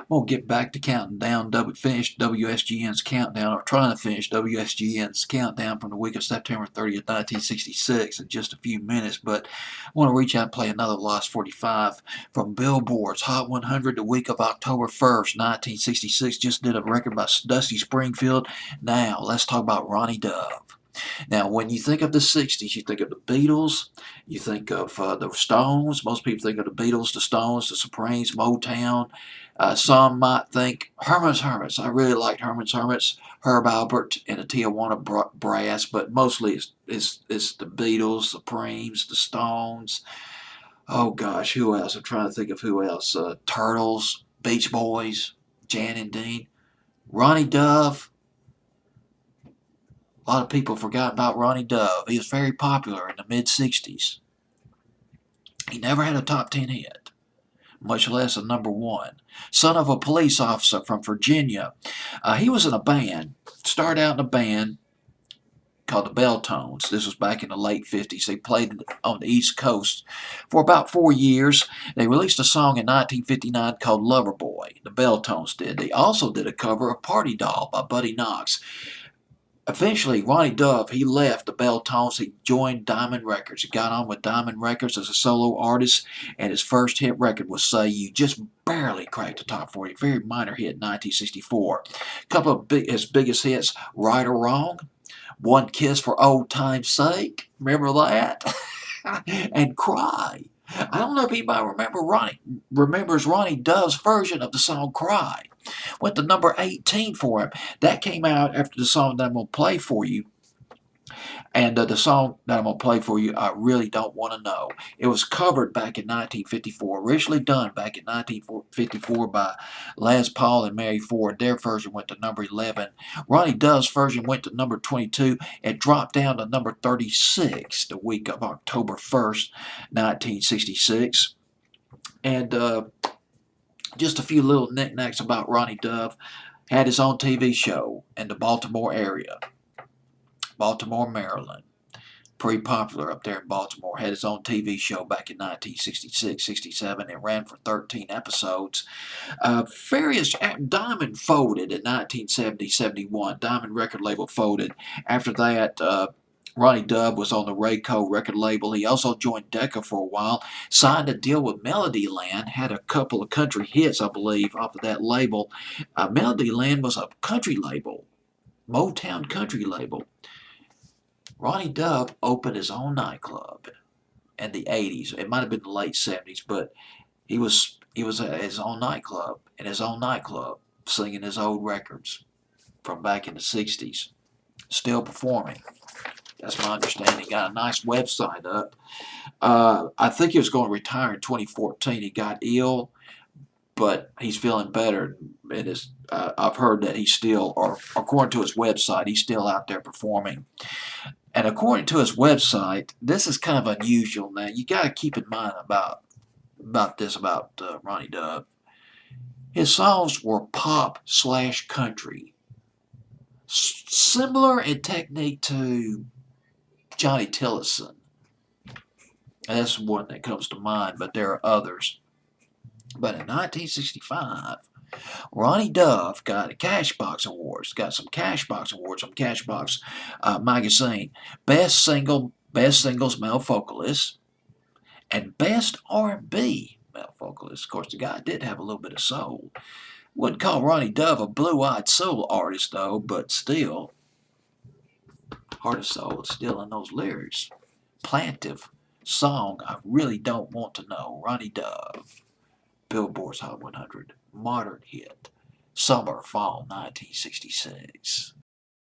We'll get back to counting down. Finish WSGN's countdown, or trying to finish WSGN's countdown from the week of September 30th, 1966 in just a few minutes. But I want to reach out and play another Lost 45 from Billboard's Hot 100 the week of October 1st, 1966. Just did a record by Dusty Springfield. Now, let's talk about Ronnie Dove. Now, when you think of the 60s, you think of the Beatles, you think of the Stones. Most people think of the Beatles, the Stones, the Supremes, Motown. Some might think Herman's Hermits. I really liked Herman's Hermits, Herb Alpert, and the Tijuana Brass, but mostly it's the Beatles, Supremes, the Stones. Oh gosh, who else? I'm trying to think of who else. Turtles, Beach Boys, Jan and Dean. Ronnie Dove. A lot of people forgot about Ronnie Dove. He was very popular in the mid-60s. He never had a top 10 hit, much less a number one. Son of a police officer from Virginia. He was in a band, started out in a band called the Belltones. This was back in the late 50s. They played on the East Coast for about 4 years. They released a song in 1959 called Loverboy. The Belltones did. They also did a cover of Party Doll by Buddy Knox. Eventually, Ronnie Dove, he left the Belltones. He joined Diamond Records. He got on with Diamond Records as a solo artist, and his first hit record was Say You. Just barely cracked the top 40. Very minor hit in 1964. A couple of his biggest hits, Right or Wrong, One Kiss for Old Time's Sake. Remember that? And Cry. I don't know if anybody remembers Ronnie Dove's version of the song Cry. Went to number 18 for him. That came out after the song that I'm going to play for you. And the song that I'm going to play for you, I Really Don't Want to Know. It was covered back in 1954, originally done back in 1954 by Les Paul and Mary Ford. Their version went to number 11. Ronnie Dove's version went to number 22 and dropped down to number 36 the week of October 1st, 1966. And just a few little knickknacks about Ronnie Dove. Had his own TV show in the Baltimore area. Baltimore, Maryland. Pretty popular up there in Baltimore. Had his own TV show back in 1966, 67. It ran for 13 episodes. Diamond folded in 1970, 71. Diamond record label folded. After that, Ronnie Dove was on the Rayco record label. He also joined Decca for a while, signed a deal with Melodyland, had a couple of country hits, I believe, off of that label. Melodyland was a country label, Motown country label. Ronnie Dove opened his own nightclub in the 80s. It might have been the late 70s, but he was at his own nightclub, singing his old records from back in the 60s, still performing. That's my understanding. Got a nice website up. I think he was going to retire in 2014. He got ill, but he's feeling better. I've heard that he's still, or according to his website, he's still out there performing. And according to his website, this is kind of unusual. Now, you got to keep in mind about Ronnie Dove. His songs were pop/country, similar in technique to Johnny Tillotson. And that's one that comes to mind, but there are others. But in 1965, Ronnie Dove got a Cashbox Awards. Got some Cashbox Awards from Cashbox magazine. Best Singles Male Vocalist and Best R&B Male Vocalist. Of course, the guy did have a little bit of soul. Wouldn't call Ronnie Dove a blue-eyed soul artist, though, but still, Heart of Soul, still in those lyrics. Plaintive song, I Really Don't Want to Know. Ronnie Dove. Billboard's Hot 100. Modern hit. Summer, fall 1966.